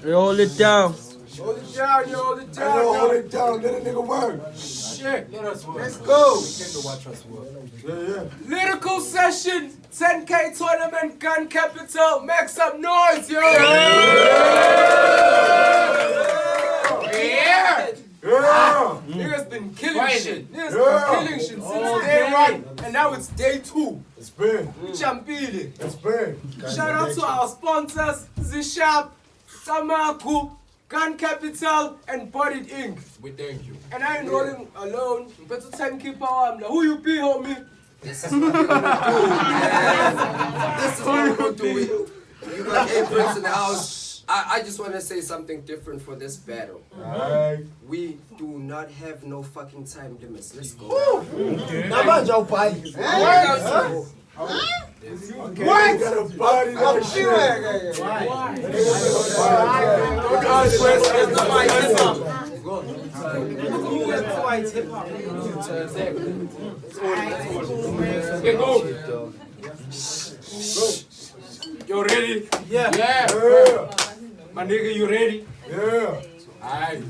Hey, hold it down. Hold it down, yo, hold it down. Hold it down, let a nigga work. Shit. Let us work. Let's go. We came to watch us work. Yeah. Lyrical session, 10K tournament, gun capital, make some noise, yo! Yeah! Niggas been killing shit. Niggas been killing shit since day one, and now it's day 2. It's big. Champili. It's big. Shout out to our sponsors, Z-Sharp, Tamaku, Gun Capital, and Bodied Inc. We thank you. And I ain't rolling alone. But to time keep power, who you be, homie? This is what we're gonna do. This is what we're gonna do. You got Aprils in the house. I just want to say something different for this battle. Alright. We do not have no fucking time limits. Let's go. Why got a body like shit? Why? Don't ask questions. Okay, go. You ready? Yeah. Yeah. My nigga, you ready? Yeah. Aye.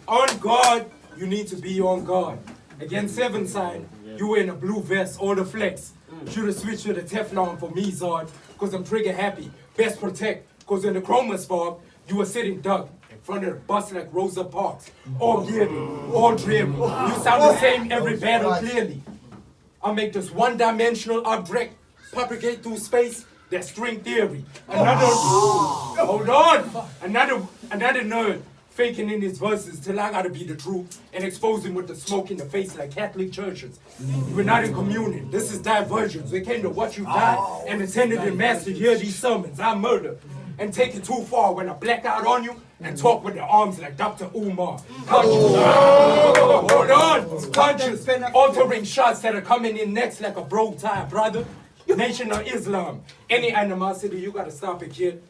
On guard, you need to be on guard. Against 7 side, you in a blue vest, all the flex. Shoulda switched to the Teflon for me, Zod, cause I'm trigger happy. Best protect, cause in the chroma spark, you were sitting duck in front of the bus like Rosa Parks. All geared, all trim. You sound the same every battle clearly. I'll make this one-dimensional object propagate through space. That's string theory. Hold on. Another nerd faking in his verses till I gotta be the truth and expose him with the smoke in the face like Catholic churches. We're not in communion. This is diversions. We came to watch you die and attended in mass to hear these sermons. I murder and take it too far when I black out on you and talk with the arms like Dr. Umar. Hold on. Punches, altering shots that are coming in next like a bro tie, brother. Nation of Islam. Any animosity, you gotta stop it, kid.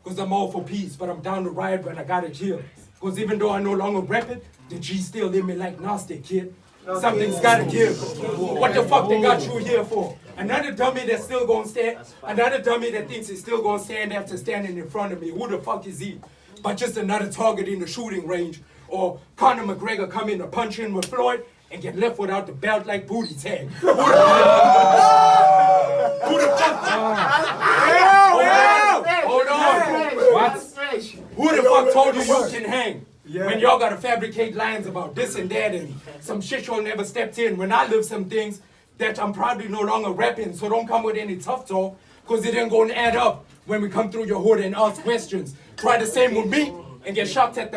Cause I'm all for peace, but I'm down to riot when I gotta kill. Cause even though I no longer rep it, the G still in me like nasty, kid. Something's gotta give. What the fuck they got you here for? Another dummy that's still gonna stand, another dummy that thinks he's still gonna stand after standing in front of me. Who the fuck is he? But just another target in the shooting range. Or Conor McGregor come in to punch in with Floyd and get left without the belt like booty tag. Who the fuck? Hold on. What? Who the fuck told you you can hang? When y'all gotta fabricate lines about this and that and some shit y'all never stepped in. When I live some things that I'm probably no longer rapping, so don't come with any tough talk, cause it ain't gonna add up when we come through your hood and ask questions. Try the same with me and get shocked at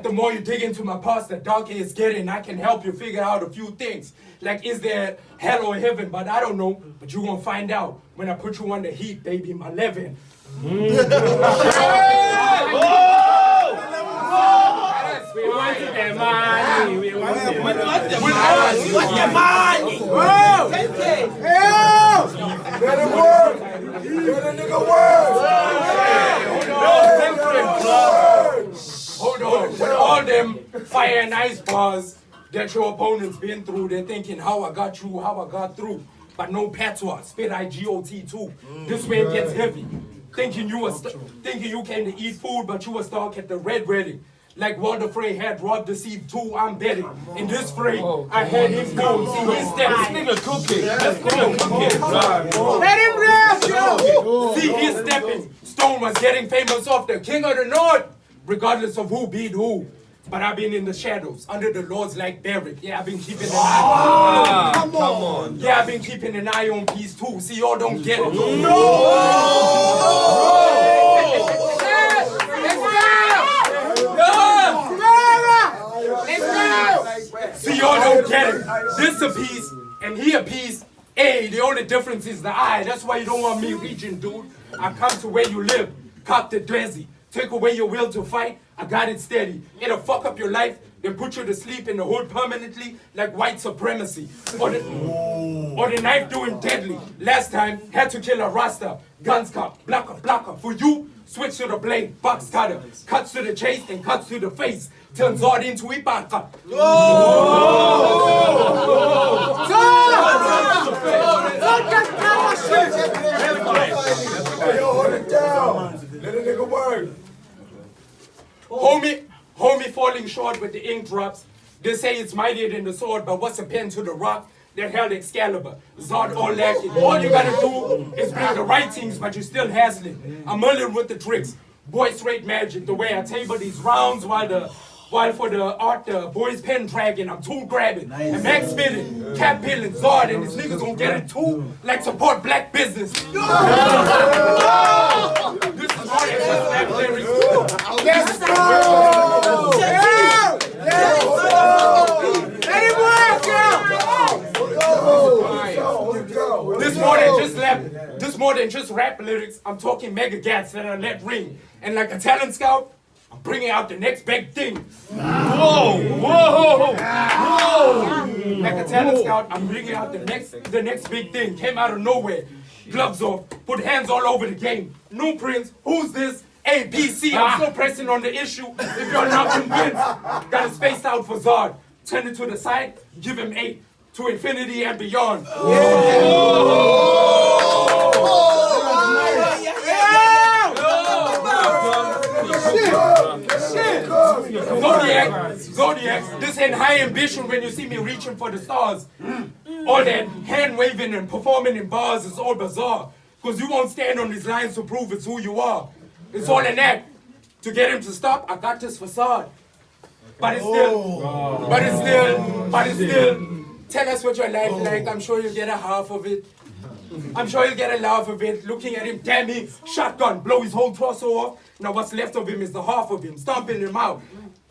the more you dig into my past, the darker it's getting. I can help you figure out a few things. Like, is there hell or heaven? But I don't know. But you gonna find out when I put you on the heat, baby, my 11. We want the money. We want the money. We want the money. Let it work. Let a nigga work. Hold on. With all them fire and ice bars that your opponents been through, they're thinking how I got you, how I got through. But no patois, spit IGOT too. This way it gets heavy. Thinking you came to eat food, but you were stuck at the red wedding. Like Walter Frey had Rob deceived too, I'm betting. In this fray, I had him go. See his steps. Nigga cooking. Let's go. Let him rest, yo. See his stepping. Stone was getting famous off the king of the north. Regardless of who beat who. But I've been in the shadows, under the lords like Barrick. Yeah, I've been keeping an eye. Come on. Yeah, I've been keeping an eye on peace too. See, y'all don't get it. See, y'all don't get it. This a piece, and he a piece. Hey, the only difference is the eye. That's why you don't want me reaching, dude. I come to where you live, cop the desi. Take away your will to fight, I got it steady. It'll fuck up your life, then put you to sleep in the hood permanently like white supremacy. Or the knife doing deadly. Last time, had to kill a Rasta. Guns cop, blocker. For you, switch to the blade, box cutter, cuts to the chase and cuts to the face, turns Zod into Ibaka. Hey, yo, hold it down. Let a nigga work. Homie falling short with the ink drops. They say it's mightier than the sword, but what's a pen to the rock? That held Excalibur, Zod all lacking. All you gotta do is bring the right things, but you're still hassling. I'm mulling with the tricks. Boy straight magic, the way I table these rounds while for the art the boys pen dragging, I'm tool grabbing, and Max spitting, cap peeling, Zod, and these niggas gon' get it too, like support black business. This is hard as just rap lyrics. Let's go! This more than just rap lyrics. I'm talking mega gats that I let ring. And like a talent scout, I'm bringing out the next big thing. Whoa! Like a talent scout, I'm bringing out the next big thing. Came out of nowhere. Gloves off, put hands all over the game. New Prince, who's this? A, B, C. I'm still pressing on the issue. If you're not convinced, got a space out for Zod. Turn it to the side, give him 8. To infinity and beyond. Zodiac, this ain't high ambition when you see me reaching for the stars. All that hand waving and performing in bars is all bizarre. Cause you won't stand on these lines to prove it's who you are. It's all an act. To get him to stop, I got this facade. But it's still, tell us what your life like. I'm sure you'll get a half of it. I'm sure you'll get a laugh of it. Looking at him, damn it, shotgun, blow his whole torso off. Now what's left of him is the half of him, stomping him out,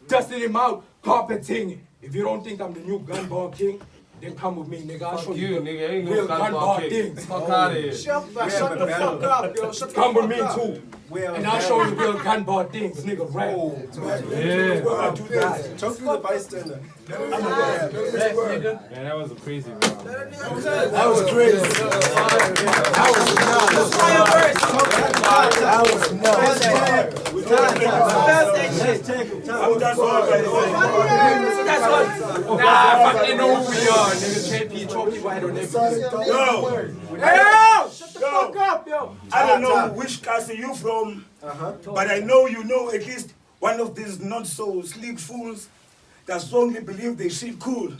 dusting him out, carpeting. If you don't think I'm the new gunball king, then come with me, nigga. I'll show you nigga. Ain't real no gunball things. Fuck out of here. Shut the fuck up, yo. Shut the Come with fuck me up. too. And I'll show you real gunball things, nigga. Rap. Talk to the bystander. Man, that was a crazy round. That was crazy. Nah, fuck, they know who we are, nigga. JP, Choky, White on everything. Shut the fuck up, yo. I don't know which castle you from, but I know you know at least one of these not so sleek fools that strongly believe they shit cool.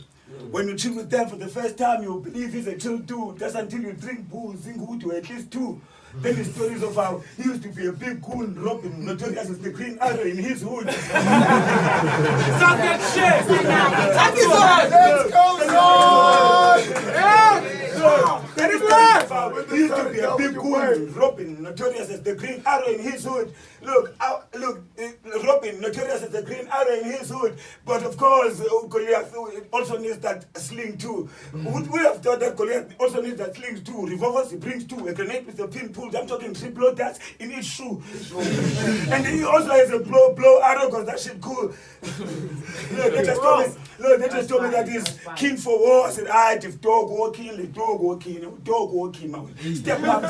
When you chill with them for the first time, you believe he's a chill dude. Just until you drink booze, sing hood to at least 2. Then the stories of how he used to be a big goon, robbing, notorious as the green arrow in his hood. Stop that shit! Let's go, He used to be a big goon, Robin, notorious as the green arrow in his hood. Look, Robin, notorious as the green arrow in his hood. But of course, Goliath also needs that sling too. Would we have thought that Goliath also needs that sling too? Revolvers he brings too. A grenade with a pin pulled. I'm talking 3 blow darts in each shoe. And he also has a blow arrow because that shit cool. Look, they just told me that he's keen for war. I said, alright, if dog walking, let dog walking. Dog walking, man. Step up. They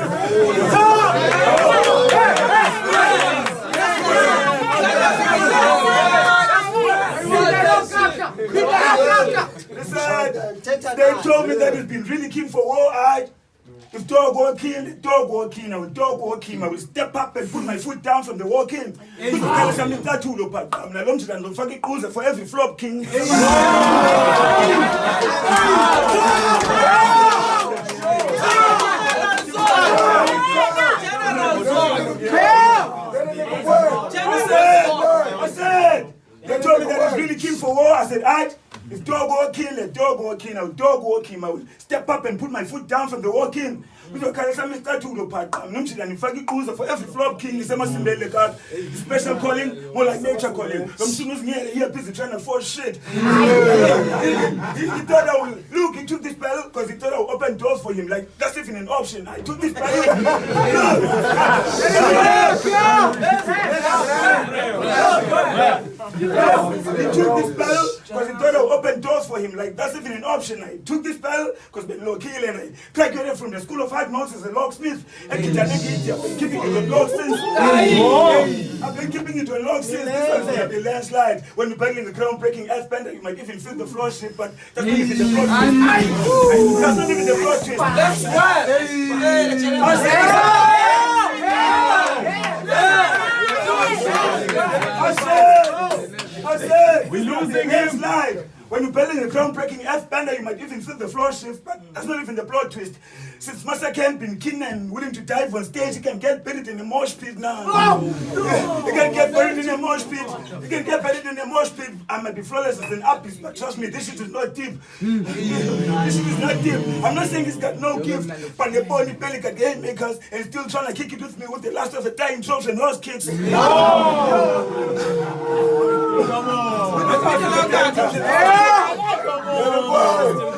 told me that he's been really keen for war. Alright. If dog walking, let dog walking. I will dog walking. I will step up and put my foot down from the walking. I'm not fucking cruiser for every flop king. I said, they told me that he's really keen for war. I said, alright. If dog walking, let dog walking. I will dog walking. I will step up and put my foot down from the walking. Special calling, more like nature calling. Here busy trying to force shit. He thought I would look, he took this battle because he thought I would open doors for him. Like that's even an option. I took this battle. He took this battle because he thought I would open doors for him. Like, that's even an option. I took this spell because been low key and I graduated from the School of Hard Knocks as a locksmith. And I've been keeping it on lock since. I've been keeping it on lock since. This one's like the landslide. When you're battling the groundbreaking earth bender, you might even feel the floor shift, but that's not even the plot twist. That's not even the plot twist. That's right. I said, we're losing him. When you're battling the groundbreaking earth bender, you might even feel the floor shift, but that's not even the plot twist. Since Master Ken been keen and willing to dive on stage, he can get buried in a mosh pit now. He can get buried in a mosh pit. He can get buried in a mosh pit. I might be flawless as an artist, but trust me, this shit is not deep. This shit is not deep. I'm not saying he's got no gift, but the body belly got game makers and still trying to kick it with me with the last of the dying drops and horse kicks. Come on.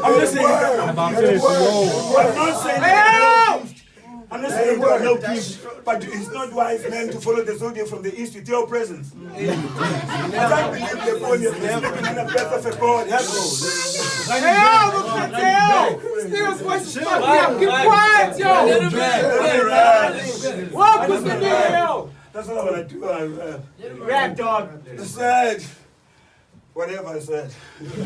I'm not saying I'm not saying there are no gifts, but it's not wise, man, to follow the Zodiac from the east with your presence. I can't believe the body is sleeping in the breath of a god. Steel's voice is fucking up. Keep quiet, yo. What was the deal? That's what I want to do. Rap dog. I said, whatever I said. Look,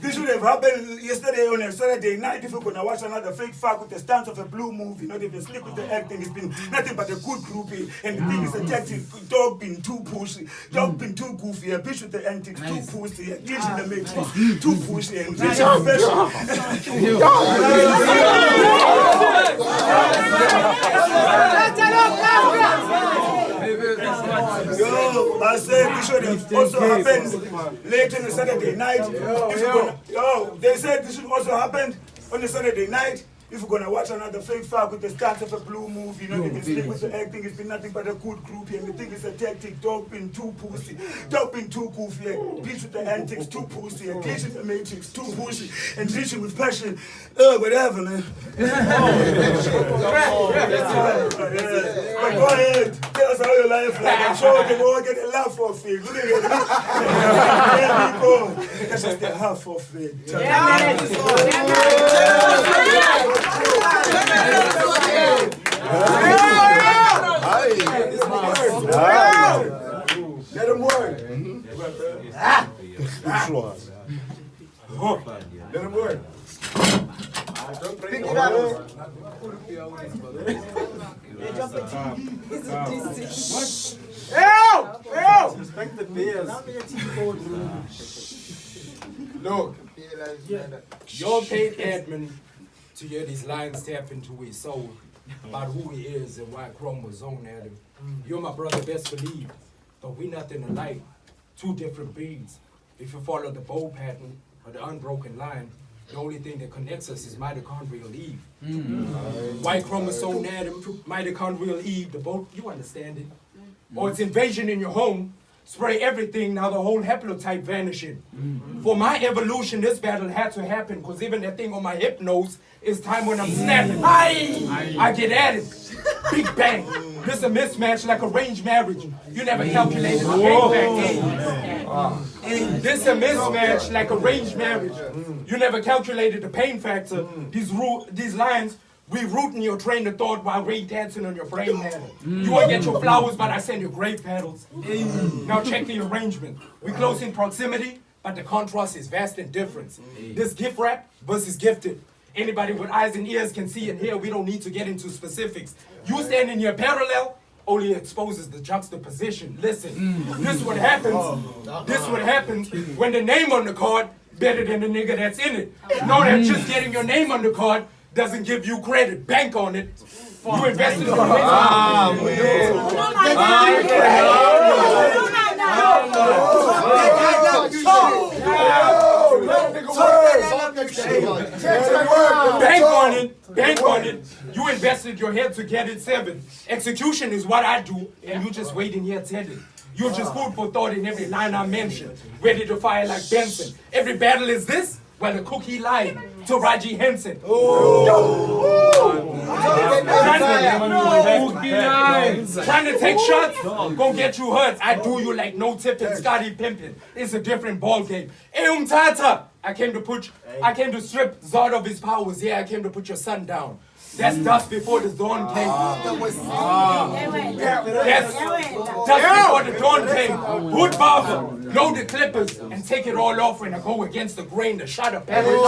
this should have happened yesterday on a Saturday night. If we're going to watch another fake fuck with the stance of a blue movie, not even slick with the acting. It's been nothing but a good groupie. And the thing is, a tactic, dog been too pushy, dog been too goofy, a bitch with the antics, too pussy, a glitch in the matrix, too pushy, and glitch in the Yo, I said this should have also happened late on the Saturday night. They said this should also happen on the Saturday night. If we're gonna watch another fake fuck with the stance of a blue movie, you know, they can stick with the acting. It's been nothing but a good group here. And the thing is a tactic. Dog been too pussy, dog been too goofy, bitch with the antics, too pussy, a glitch in the matrix, too pushy, and glitching with passion. Whatever, man. But go ahead, tell us how your life like. I'm sure we can all get a laugh off it. Look at it. That's just a half of it. Let him work. Let him work. Pick it up. Respect the beers. Look, you're paid admin to hear these lines tap into his soul about who he is and why chromosome at him. You're my brother, best believe, but we nothing alike, two different beings. If you follow the bow pattern or the unbroken line, the only thing that connects us is mitochondrial Eve. Y chromosome Adam, mitochondrial Eve, the both, you understand it. Or it's invasion in your home, spray everything, now the whole haplotype vanishing. For my evolution, this battle had to happen, because even that thing on my hip nose is time when I'm snapping. I get at it. Big bang. This a mismatch like arranged marriage. You never calculated the pain factor. This a mismatch like arranged marriage. You never calculated the pain factor. These lines, we rooting your train of thought while rain dancing on your brain matter. You won't get your flowers, but I send you grave petals. Now check the arrangement. We close in proximity, but the contrast is vast in difference. This gift wrap versus gifted. Anybody with eyes and ears can see and hear. We don't need to get into specifics. You standing here parallel only exposes the juxtaposition. Listen, this what happens. This what happens when the name on the card better than the nigga that's in it. Know that just getting your name on the card doesn't give you credit. Bank on it. You invested in Bank on it. You invested your head to get it 7. Execution is what I do, and you just waiting here tending. You're just food for thought in every line I mention. Ready to fire like Benson. Every battle is this? Well, the cook he lied to Raji Henson. Trying to take shots, go get you hurt. I do you like no tipping, Scotty pimping. It's a different ball game. Hey, Tata, I came to strip Zod of his powers. Yeah, I came to put your son down. That's dust before the dawn came. That's dust before the dawn came. Hood barber, load the clippers, and take it all off when I go against the grain. The shot of parrot.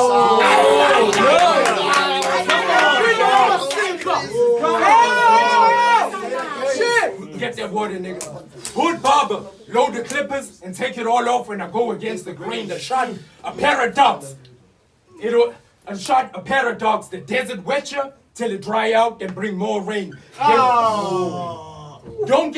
Get that water, nigga. Hood barber, load the clippers, and take it all off when I go against the grain. The shot, a paradox. A shot, a paradox. The desert wet you till it dry out, then bring more rain. Don't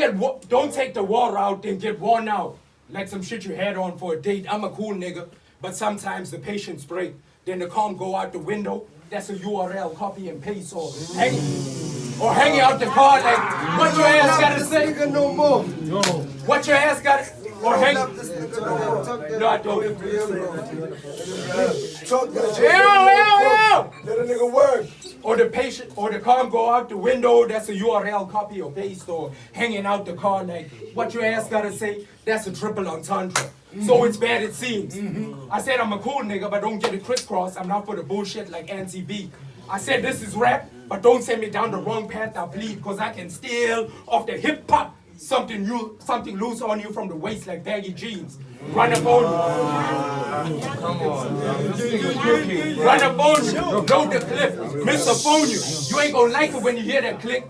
take the water out, then get worn out. Like some shit you had on for a date. I'm a cool nigga, but sometimes the patience break. Then the calm go out the window. That's a URL, copy and paste, or hanging out the car like, what your ass gotta say? No more. What your ass gotta, or hang. No, I don't. Let a nigga work. Or the patient, or the calm go out the window, that's a URL, copy or paste, or hanging out the car like, what your ass gotta say? That's a triple entendre. So it's bad it seems. I said I'm a cool nigga, but don't get it crisscross. I'm not for the bullshit like Auntie B. I said this is rap, but don't send me down the wrong path, I bleed, cause I can steal off the hip hop something loose on you from the waist like baggy jeans. Run up on you. Run up on you. Load the clip. Miss a phone you. You ain't gonna like it when you hear that click.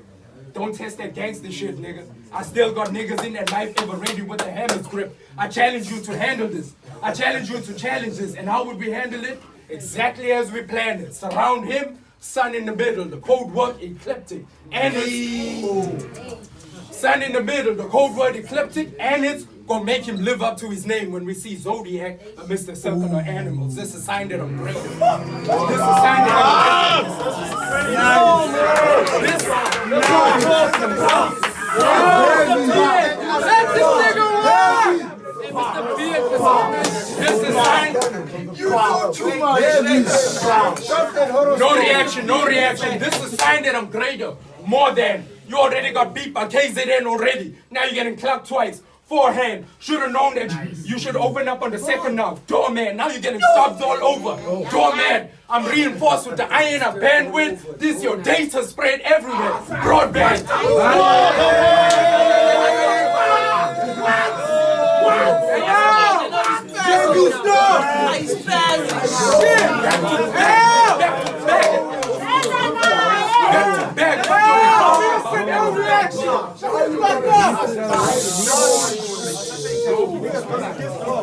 Don't test that gangster shit, nigga. I still got niggas in that life ever ready with a hammer's grip. I challenge you to handle this. I challenge you to challenge this. And how would we handle it? Exactly as we planned it. Surround him, sun in the middle. The code word ecliptic. And it's sun in the middle. The code word ecliptic. And it's gonna make him live up to his name when we see Zodiac amidst the circle of animals. This is a sign that I'm great. This is a sign that No reaction. This is a sign that I'm greater. More than. You already got beat by KZN already. Now you're getting clapped twice. Forehand. Should have known that you should open up on the second knock. Doorman. Now you're getting stopped all over. Doorman. I'm reinforced with the iron of bandwidth. This your data spread everywhere. Broadband.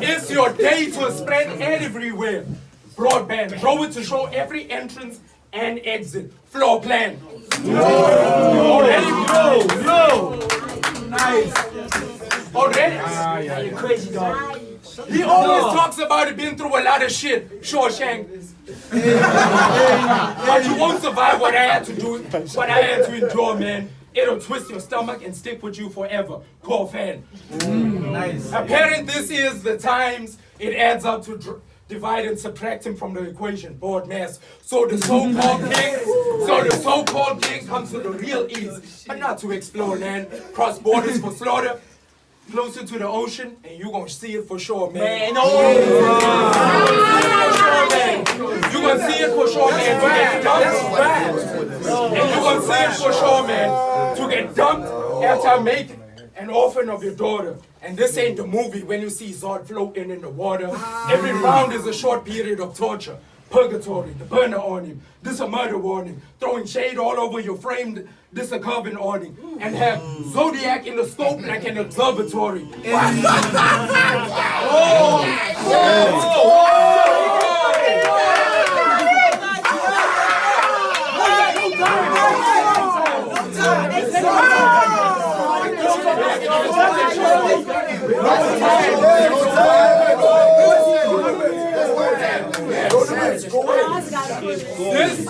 It's your day to spread everywhere. Broadband. Throw it to show every entrance and exit. Floor plan. Already? Nice. Already? You're crazy, dog. He always talks about it being through a lot of shit. Shawshank. But you won't survive what I had to do, what I had to endure, man. It'll twist your stomach and stick with you forever. Core fan. Nice. Apparent this is the times it adds up to divide and subtract him from the equation. Board mass. So the so-called king comes to the real ease, but not to explore land. Cross borders for slaughter. Closer to the ocean, and you gonna see it for sure, man. You gonna see it for sure, man. To get dumped, and you gonna see it for sure, man. To get dumped after I make an orphan of your daughter. And this ain't the movie when you see Zod floating in the water. Every round is a short period of torture. Purgatory, the burner on him. This a murder warning. Throwing shade all over your frame. This a carbon awning. And have Zodiac in the scope like an observatory.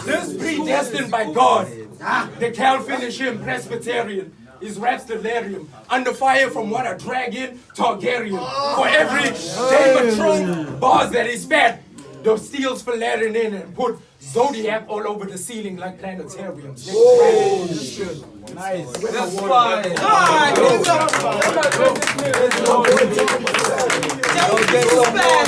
This predestined by God. The Cal finish him Presbyterian. His rap's delirium. Under fire from what I drag in, Targaryen. For every Game of Thrones bars that is fat. the steels flaring in and put Zodiac all over the ceiling like planetariums. Nice. That's fine. Alright, hands up. Don't get so bad.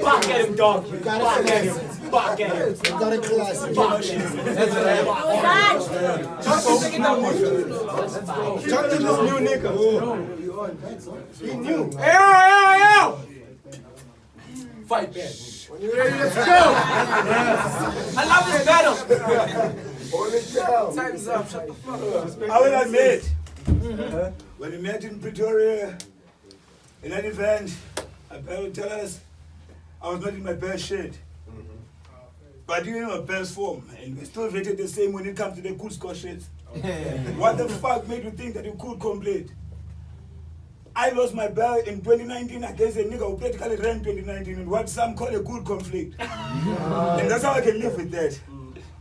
Back at him, dog. Back at him. Back at him. Got a class. Talk to this new nigga. He knew. Yo! Fight back. Let's go! I love this battle. Hold it down. Time's up. Shut the fuck up. I will admit, when we met in Pretoria, in that event, I will tell us I was not in my best shape. But you know, best form, and we still rated the same when it comes to the cool score shit. What the fuck made you think that you could complete? I lost my belt in 2019 against a nigga who practically ran 2019 in what some call a good conflict. And that's how I can live with that.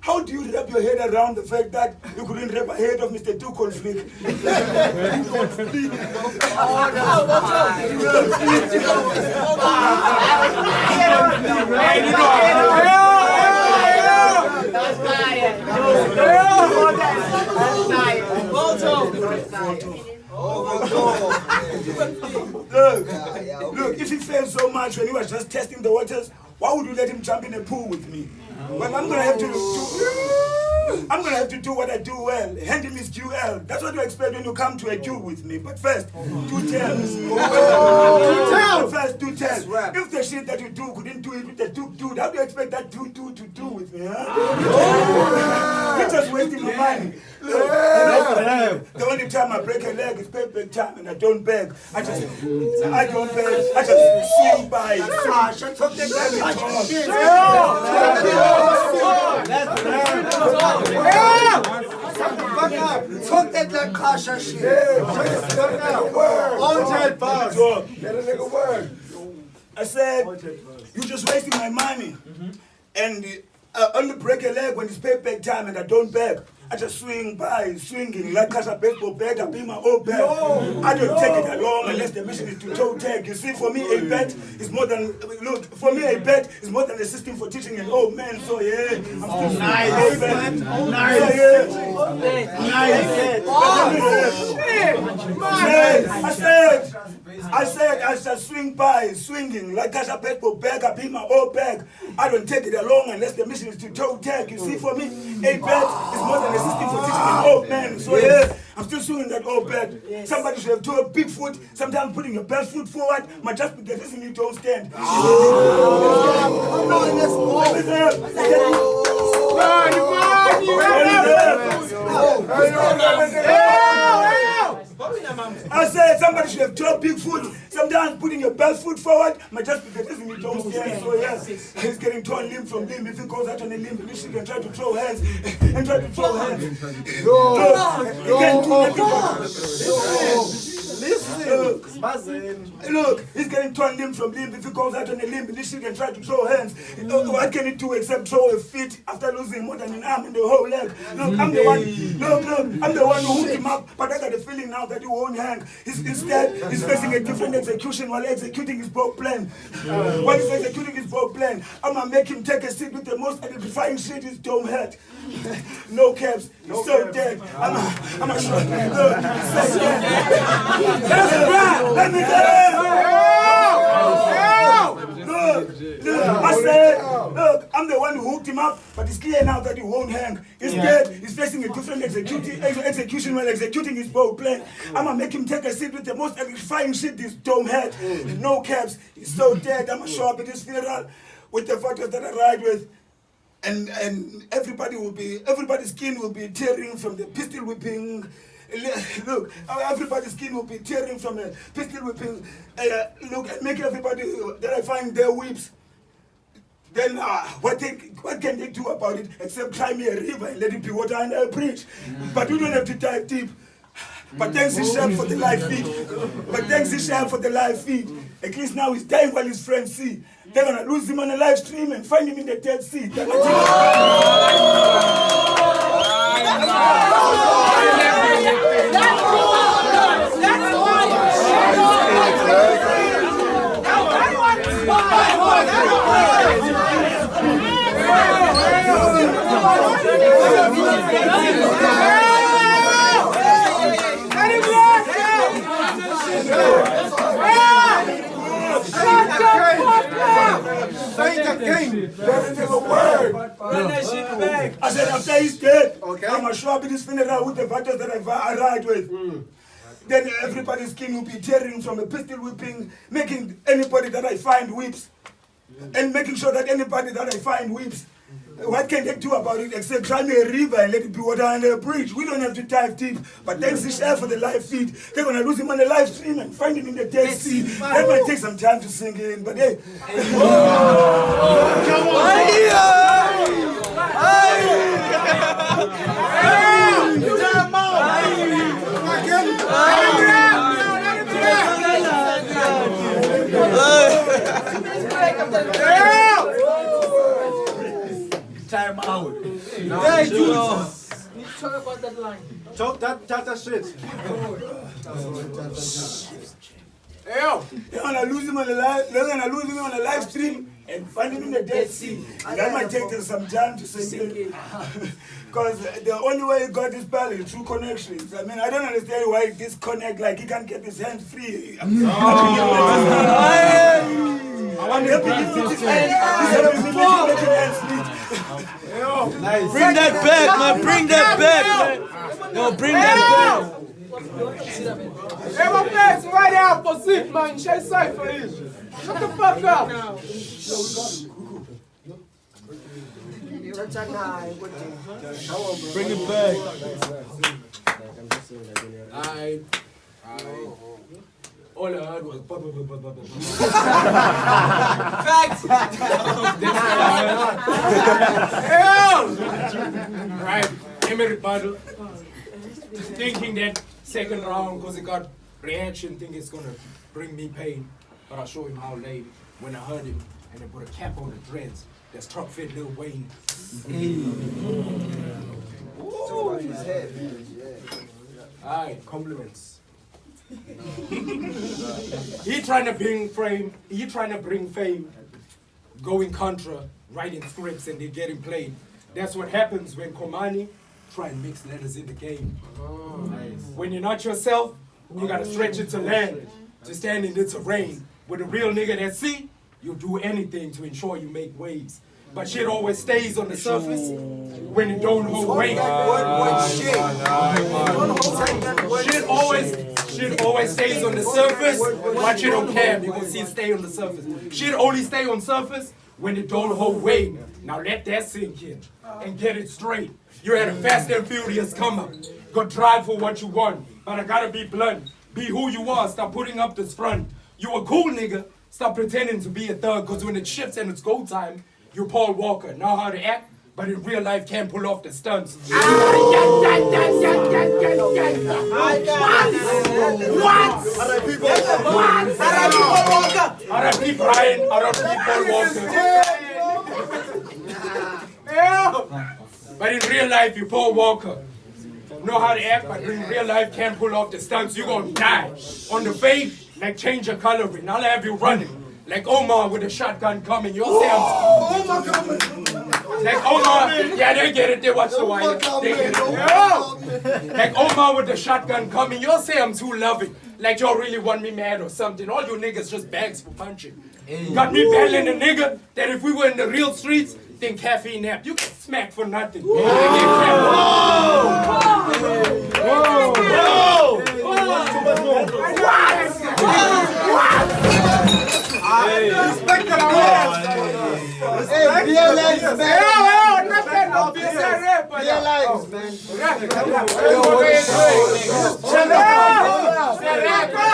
How do you wrap your head around the fact that you couldn't wrap ahead of Mr. Two conflict? Look, if he failed so much when he was just testing the waters, why would you let him jump in a pool with me? Well, I'm gonna have to do what I do well. Handle his QL. That's what you expect when you come to a duel with me. But first, 2 tells. 2 tells. First, 2 tells. If the shit that you do couldn't do it with the dude, how do you expect that dude to do with me, huh? You're just wasting my money. The only time I break a leg is payback time, and I don't beg. I don't beg. I just swing by. Shut up, Talk that like Kasha shit. All time boss. Let a nigga work. I said, you're just wasting my money. And only break a leg when it's payback time and I don't beg. I just swing by, swinging like Kasha baseball bat. I be my old bat. I don't take it along unless the mission is to toe tag. You see, for me, a bet is more than, look, for me, a bet is more than a system for teaching an old man. So, yeah, I'm still nice. I said, I just swing by, swinging like Kasha baseball bag. I be my old bag. I don't take it along unless the mission is to toe tag. You see, for me, a bet is more than a system for teaching an old man. So yeah, I'm still swinging that old bet. Somebody should have told a big foot. Sometimes putting your best foot forward might just be the reason you don't stand. I said somebody should have dropped big foot. Sometimes putting your best foot forward might just be the reason you don't stand. So yes, he's getting torn limb from limb. If he goes out on a limb, he can try to throw hands and try to throw hands. Look, he's getting torn limb from limb. If he goes out on a limb, this shit can try to throw hands. What can he do except throw a feet after losing more than an arm in the whole leg? Look, I'm the one. Look, I'm the one who hooked him up. But I got the feeling now that he won't hang. Instead, he's facing a different execution while executing his broke plan. While he's executing his broke plan, I'ma make him take a seat with the most identifying shit his dome head. No caps, he's so dead. I'm a short. Look, he's so dead. That's right. Let me I said, look, I'm the one who hooked him up, but it's clear now that he won't hang. He's dead. He's facing a different execution while executing his bold plan. I'ma make him take a seat with the most electrifying shit this dome had. No caps. He's so dead. I'ma show up at his funeral with the photos that I ride with. And everybody's skin will be tearing from the pistol whipping. Look, everybody's skin will be tearing from a pistol whipping. Look, and make everybody that I find their whips. Then what can they do about it except cry me a river and let it be water and I'll preach. But we don't have to dive deep. But thanks Isham for the live feed. At least now he's dying while his friends see. They're gonna lose him on a live stream and find him in the Dead Sea. I said after he's dead, Okay. I'm gonna show up at his funeral with the battles that I ride with. Then everybody's skin will be tearing from a pistol whipping, making anybody that I find weeps. And making sure that anybody that I find weeps. What can they do about it except drown a river and let it be water under a bridge? We don't have to dive deep. But thanks to Shell for the live feed. They're gonna lose him on the live stream and find him in the Dead Sea. That might take some time to sink in, but hey. Time out. Hey, Jesus. Talk about that line. Talk that shit. Hey, yo, they're gonna lose him on the live stream and find him in the Dead Sea. That might take them some time to sink in. Because the only way he got this battle is through connections. I mean, I don't understand why he disconnect, like he can't get his hands free. I'm helping him with his hands. He's helping me make his hands free. Bring that back, man. Bring that back, man. No, bring that back. Hey, my face right out for sick, man. Shut side for you. Shut the fuck up. Bring it back. All I heard was Facts. right. Emery battle. Thinking that second round, because he got reaction, think it's gonna bring me pain. But I'll show him how late when I heard him and they put a cap on the dreads. That's truck fit Lil Wayne. Alright, compliments. He trying to bring fame, going contra, writing scripts and they getting played. That's what happens when Komani try and mix letters in the game. When you're not yourself, you gotta stretch it to land, to stand in the terrain. With a real nigga that see, you'll do anything to ensure you make waves. But shit always stays on the surface when it don't hold weight. Shit always stays on the surface. Watch it on cam, you gonna see it stay on the surface. Shit only stay on surface when it don't hold weight. Now let that sink in and get it straight. You're at a Fast and Furious come up. Go drive for what you want, but I gotta be blunt. Be who you are, stop putting up this front. You a cool nigga, stop pretending to be a thug, cause when it shifts and it's go time, you're Paul Walker, know how to act, but in real life can't pull off the stunts. What? R.I.P. Brian, R.I.P. Paul Walker. But in real life, you Paul Walker. Know how to act, but in real life can't pull off the stunts. You gonna die. On the fade, like change your coloring. I'll have you running. Like Omar with a shotgun coming. You'll say I'm... Like Omar, yeah, they get it. They watch the wire. They get it. Like Omar with the shotgun coming. You'll say I'm too loving. Like y'all really want me mad or something. All you niggas just bags for punching. Got me battling a nigga that if we were in the real streets, then caffeine nap. You get smacked for nothing.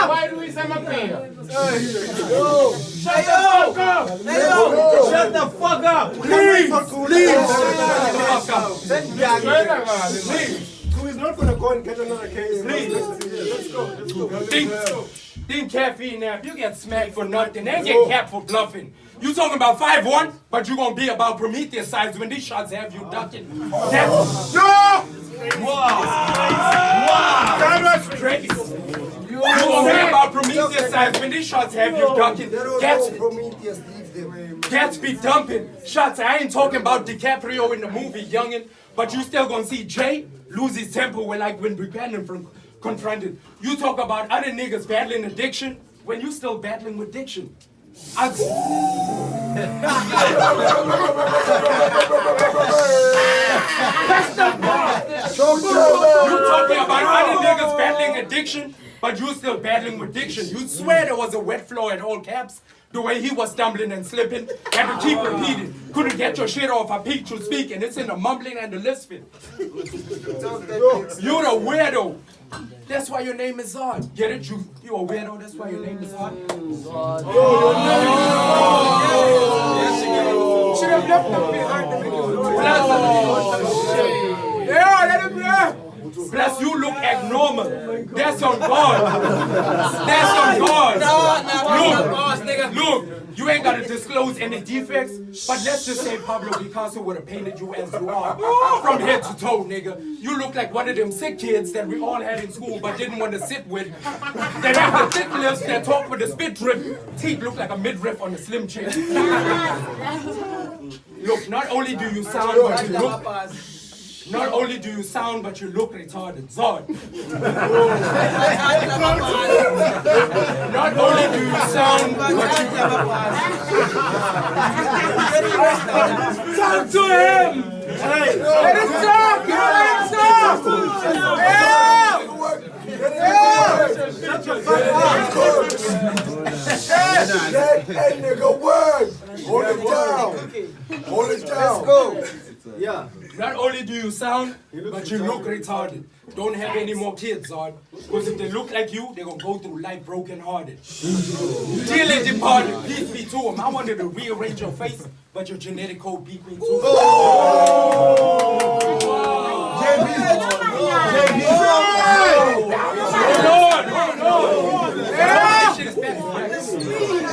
Why do we say my pain? Shut the fuck up! Please! So he's not gonna go and get another case. Please. Let's go. Think caffeine nap. You get smacked for nothing. They get capped for bluffing. You talking about 5'1", but you gonna be about Prometheus size when these shots have you ducking. That's no! Wow! That was crazy. You gonna be about Prometheus size when these shots have you ducking. Cats be dumping shots. I ain't talking about DiCaprio in the movie Youngin', but you still gonna see Jay lose his temper when Buchanan from confronted. You talk about other niggas battling addiction when you still battling with diction. conviction, but you still battling with diction. You swear there was a wet floor at all caps. The way he was stumbling and slipping, had to keep repeating. Couldn't get your shit off. I peeked to speak, and it's in the mumbling and the lisping. You're a weirdo. That's why your name is Zod. Get it? You a weirdo. That's why your name is Zod. Should have left them behind the Yeah, let him play. Plus, you look abnormal. That's on God. That's on God. Look, you ain't gotta disclose any defects, but let's just say Pablo Picasso would have painted you as you are, from head to toe, nigga. You look like one of them sick kids that we all had in school but didn't want to sit with. They have the thick lips that talk with the spit drip. Teeth look like a midriff on a slim chick. Look, not only do you sound, but you look. Not only do you sound, but you look retarded. Zod. Not only do you sound, but you... Talk to him! Let him talk! Let him talk! Let that nigga work. Hold it down. Hold it down. Let's go. Yeah. Not only do you sound, but you look retarded. Don't have any more kids, Zod. Because if they look like you, they're going to go through life broken-hearted. Dearly departed, peace be to them. I wanted to rearrange your face, but your genetic code beat me too.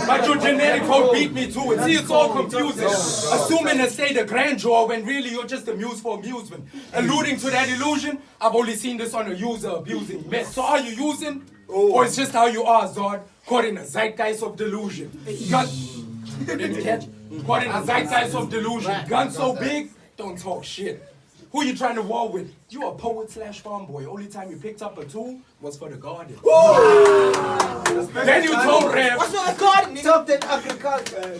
But your genetic code beat me too, and see, it's all confusing. Assuming a state of grandeur when really you're just amused for amusement. Alluding to that illusion, I've only seen this on a user abusing mess. So are you using, or it's just how you are, Zod? Caught in a zeitgeist of delusion. Didn't catch? Caught in a zeitgeist of delusion. Gun so big, don't talk shit. Who you trying to war with? You a poet / farm boy. Only time you picked up a tool was for the garden. Then you told Rev. What's on the garden? Talk that agriculture.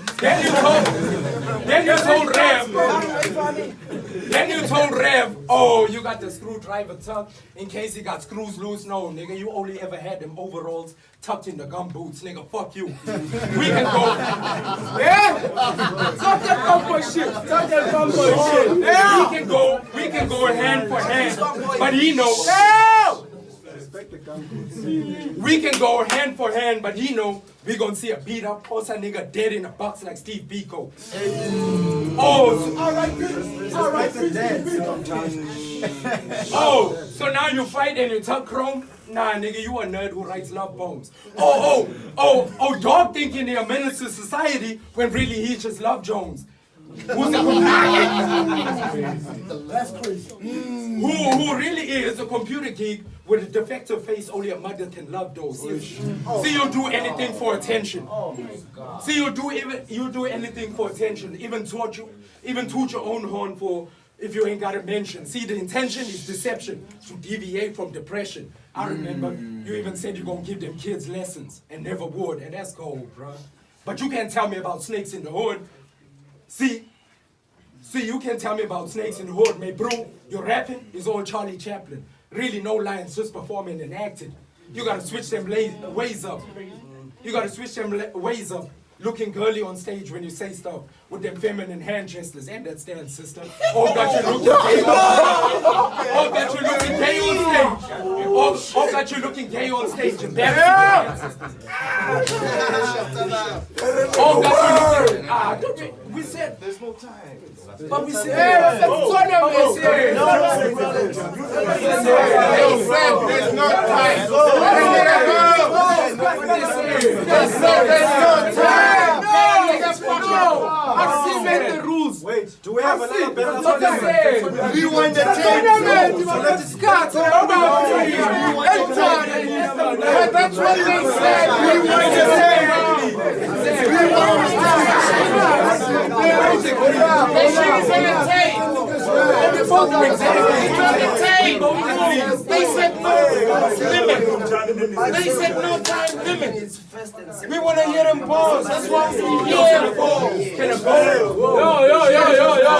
Then you told Rev, oh, you got the screwdriver tucked in case he got screws loose. No, nigga, you only ever had them overalls tucked in the gum boots, nigga. Fuck you. We can go. Yeah? Talk that bumper shit. Talk that bumper shit. Yeah. We can go hand for hand. But he knows. We can go hand for hand, but he know we gonna see a beat up poster nigga dead in a box like Steve Biko. So now you fight and you tuck chrome? Nah, nigga, you a nerd who writes love poems. Dog thinking they're a menace to society when really he just love Jones. That's crazy. Who really is a computer geek with a defective face only a mother can love those. See, you do anything for attention. See, you do anything for attention. Even toot your own horn for if you ain't got to mention. See, the intention is deception to deviate from depression. I remember you even said you're gonna give them kids lessons and never would, and that's cold, bruh. But you can't tell me about snakes in the hood. See, you can tell me about snakes in the hood, man, bro. Your rapping is all Charlie Chaplin. Really, no lines, just performing and acting. You gotta switch them ways up. Looking girly on stage when you say stuff with them feminine hand gestures and that stance, sister. Oh, got you looking gay on stage. Oh, got you looking gay on stage. Embarrassing. Oh, got you looking. We said there's no time. But we said there's no time. I've seen the rules. Wait, do we have another better We want the tape. So let's start. That's what they said. We want the tape. They said no time limit. We want to hear them pause. That's why we're here for.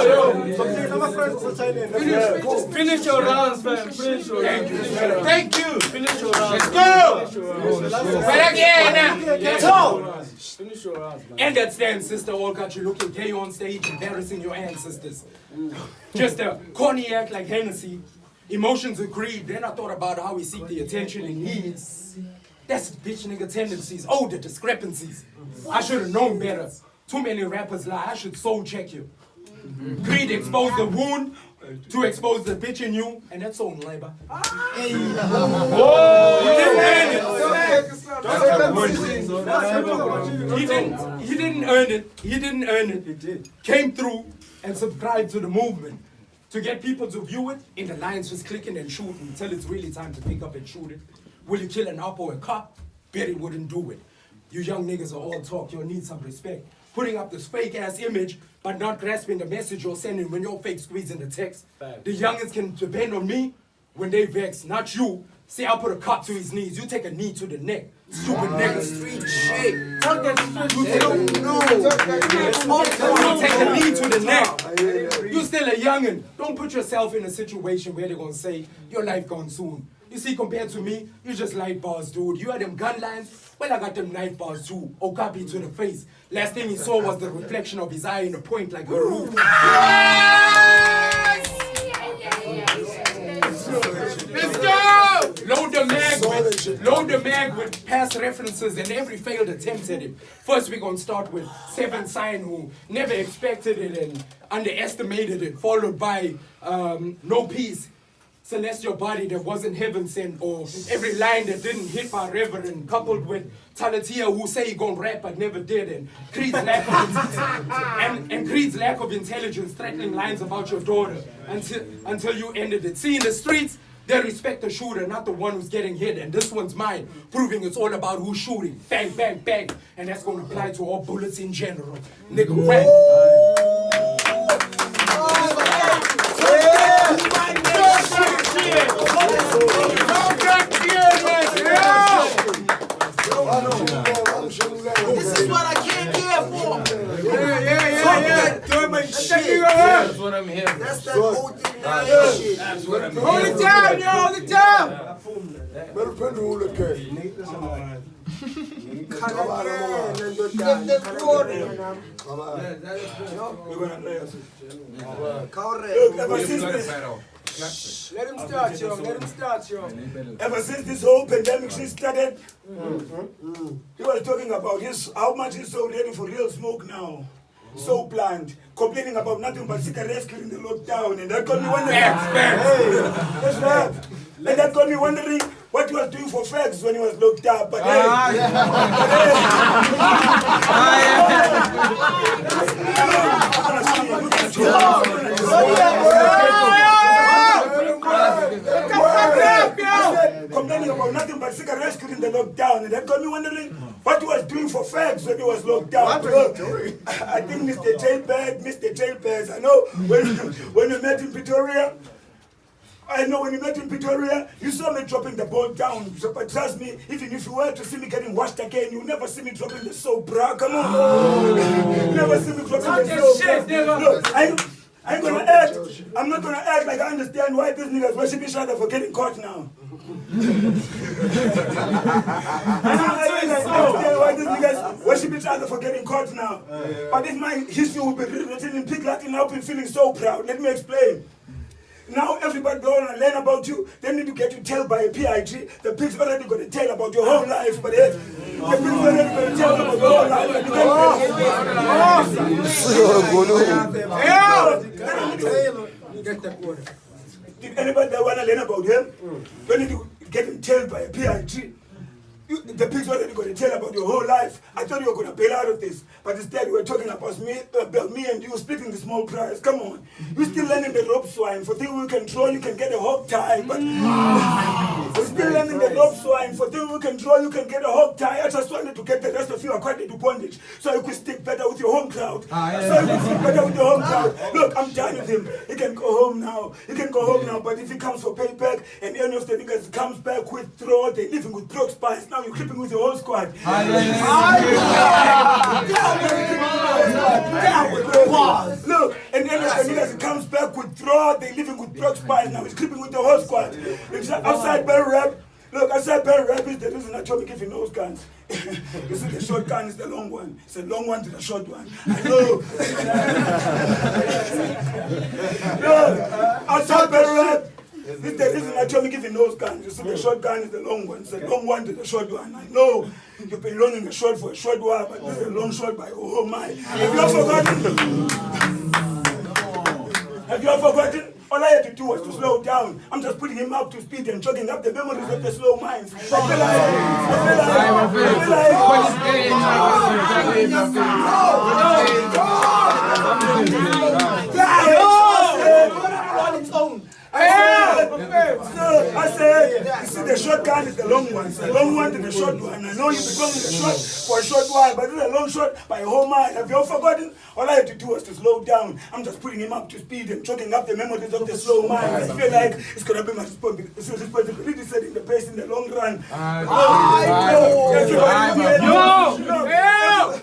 Yo. Finish your rounds, man. Finish your rounds. Thank you. Finish your rounds. Let's go. But again, Finish your rounds, man. and that stand, sister, all got you looking gay on stage, embarrassing your ancestors. Just a corny act like Hennessy. Emotions agreed. Then I thought about how we seek the attention it needs. That's bitch nigga tendencies. Oh, the discrepancies. I should have known better. Too many rappers lie. I should soul check you. Greed exposed the wound to expose the bitch in you, and that's on labor. You didn't earn it. He didn't earn it. He didn't earn it. He did. Came through and subscribed to the movement. To get people to view it, in the lines just clicking and shooting until it's really time to pick up and shoot it. Will you kill an op or a cop? Bet he wouldn't do it. You young niggas are all talk, you'll need some respect. Putting up this fake ass image, but not grasping the message you're sending when you're fake squeezing the text. The youngins can depend on me when they vex, not you. See, I'll put a cop to his knees, you take a knee to the neck. Stupid nigga. Street shit. You take a knee to the neck. You still a youngin'. Don't put yourself in a situation where they're gonna say your life gone soon. You see, compared to me, you just light bars, dude. You had them gun lines, well, I got them knife bars too. Okapi to the face. Last thing he saw was the reflection of his eye in a point like a roof. Let's go! Load the mag with past references and every failed attempt at it. First, we're gonna start with Seven Sign, who never expected it and underestimated it, followed by No Peace, Celestial Body that wasn't heaven sent, or every line that didn't hit by Reverend, coupled with Talatia, who say he gon' rap but never did, and Creed's lack of and Creed's lack of intelligence, threatening lines about your daughter until you ended it. See, in the streets, they respect the shooter, not the one who's getting hit, and this one's mine, proving it's all about who's shooting. Bang, bang, bang, and that's gonna apply to all bullets in general. Nigga, rap. This is what I came here for. That's what I'm here. That's that whole thing now. Shit. That's what I'm Hold here. it down, yo, hold it down. Look, Let him start, yo. Let him start, yo. ever since this whole pandemic shit started, he was talking about how much he's so ready for real smoke now. So bland, complaining about nothing but cigarettes during the lockdown, and that got me wondering. That's right. And that got me wondering what he was doing for fags when he was locked up. But complaining about nothing but cigarettes during the lockdown, and that got me wondering what he was doing for fags when he was locked down. I think Mr. Jailbird, I know when you met in Pretoria, you saw me dropping the ball down. So, but trust me, even if you were to see me getting washed again, you'll never see me dropping the soap, bruh. Come on. Never see me dropping the soap. Look, I ain't gonna act. I'm not gonna act like I understand why these niggas worship each other for getting caught now. I understand why these niggas worship each other for getting caught now. But if my history will be written in Pig Latin, I'll be feeling so proud. Let me explain. Now everybody going to learn about you. They need to get you told by a PIG. The pig's already going to tell about your whole life, but the pig's already going to tell about your whole life. Did anybody that want to learn about him? They need to get him told by a PIG. The pig's already going to tell about your whole life. I thought you were going to bail out of this, but instead we were talking about me and you splitting the small prize. Come on, you're still learning the rope swine. For things we control, you can get a hog tie, but you're still learning the rope swine. For things we control, you can get a hog tie. I just wanted to get the rest of you according to bondage, so you could stick better with your home crowd. So you could stick better with your home crowd. Look, I'm done with him. He can go home now. But if he comes for payback and any of the niggas comes back with throat, they're living with broke spines. Now you're creeping with your whole squad. Look, and any of the niggas comes back with throat. They living with throat spine. Now he's creeping with the whole squad. It's outside battle rap. Look, outside battle rap is the reason I told me giving those guns. You see, the short gun is the long one. It's a long one to the short one. I know. Look, outside battle rap. This is the reason I told me giving those guns. You see, the short gun is the long one. It's a long one to the short one. I know you've been learning a short for a short while, but this is a long shot by oh my. Have you all forgotten? Have you all forgotten? All I had to do was to slow down. I'm just putting him up to speed and jogging up the memories of the slow minds. I feel I said, you see, the short gun is the long one. It's the long one to the short one. I know you've been going the short for a short while, but it's a long shot by a whole mile. Have you all forgotten? All I had to do was to slow down. I'm just putting him up to speed and choking up the memories of the slow mind. I feel like it's going to be my responsibility setting the pace in the long run.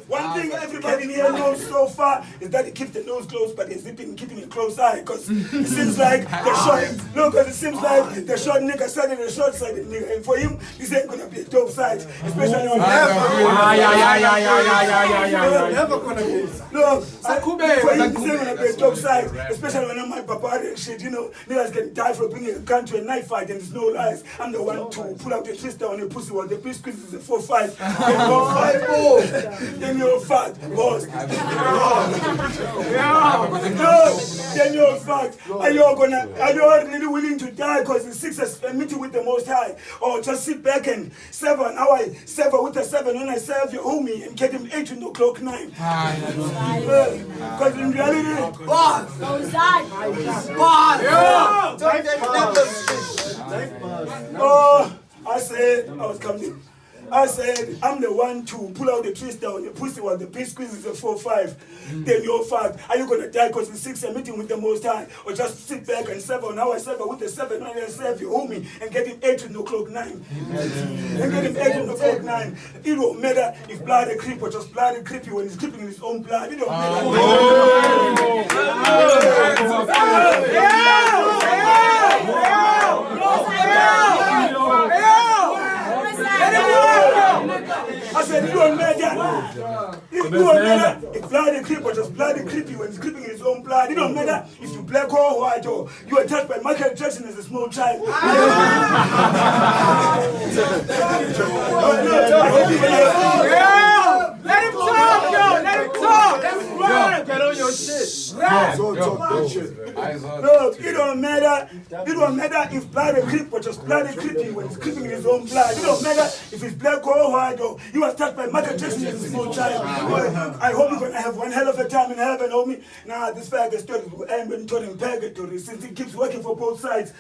One thing everybody here knows so far is that he keeps the nose closed, but he's keeping a close eye, because it seems like the short, because it seems like the short nigga side and the short side nigga, and for him, this ain't gonna be a dope side, especially when Never gonna be. look, for him, this ain't gonna be a dope side, especially when I'm my papa and shit, you know, niggas can die for bringing a gun to a knife fight, and there's no lies. I'm the one to pull out the twister on the pussy while the bitch squeezes a 4-5. Then you're fat, boss. Then you're fat. Are you really willing to die because the 6 is a meeting with the Most High? Or just sit back and serve an hour, serve with a 7 when I serve your homie and get him 8 in the clock 9? Because in reality, boss! Oh, I said, I was coming. I said, I'm the one to pull out the twister on your pussy while the bitch squeezes a 4-5. Then you're fat. Are you going to die because the 6 are meeting with the Most High? Or just sit back and serve on how I serve with the 7 when I serve your homie and get him 8 in the clock 9? And get him 8 in the clock 9. It don't matter if blood a creep or just blood a creepy when he's creeping in his own blood. It don't matter. I said, it don't matter. It don't matter if blood is creep or just blood is creepy when he's creeping in his own blood. It don't matter if you black or white or you are touched by Michael Jackson as a small child. Let him talk, yo! Let him talk! Let's run! Get on your shit! Look, it don't matter. It don't matter if blood is creep or just blood is creepy when he's creeping in his own blood. It don't matter if it's black or white or you are touched by Michael Jackson as a small child. I hope you're gonna have one hell of a time in heaven, homie. Nah, this faggot story will end when taught in purgatory since he keeps working for both sides.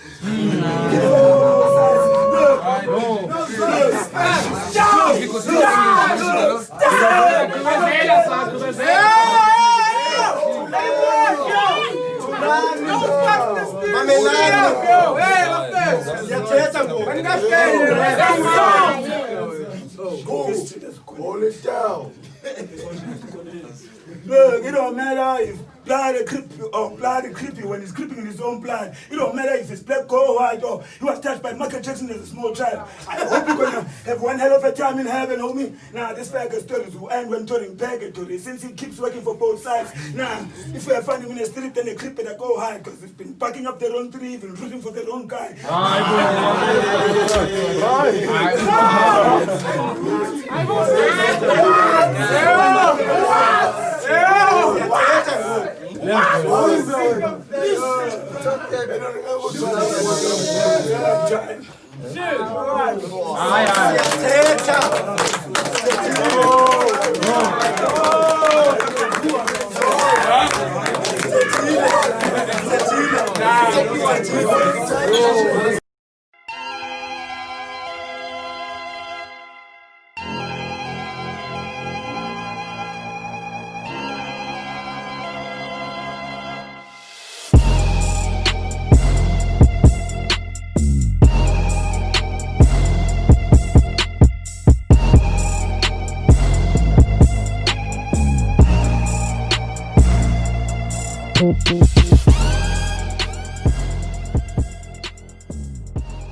Hold it down. Look, it don't matter if blood is creepy or blood is creepy when he's creeping in his own blood. It don't matter if it's black or white or he was touched by Michael Jackson as a small child. I hope you're gonna have one hell of a time in heaven, homie. Nah, this faggot stories will end when taught in purgatory since he keeps working for both sides. Nah, if we find him in the street, then the creep better go high because he's been packing up the wrong tree, even rooting for the wrong guy. Thank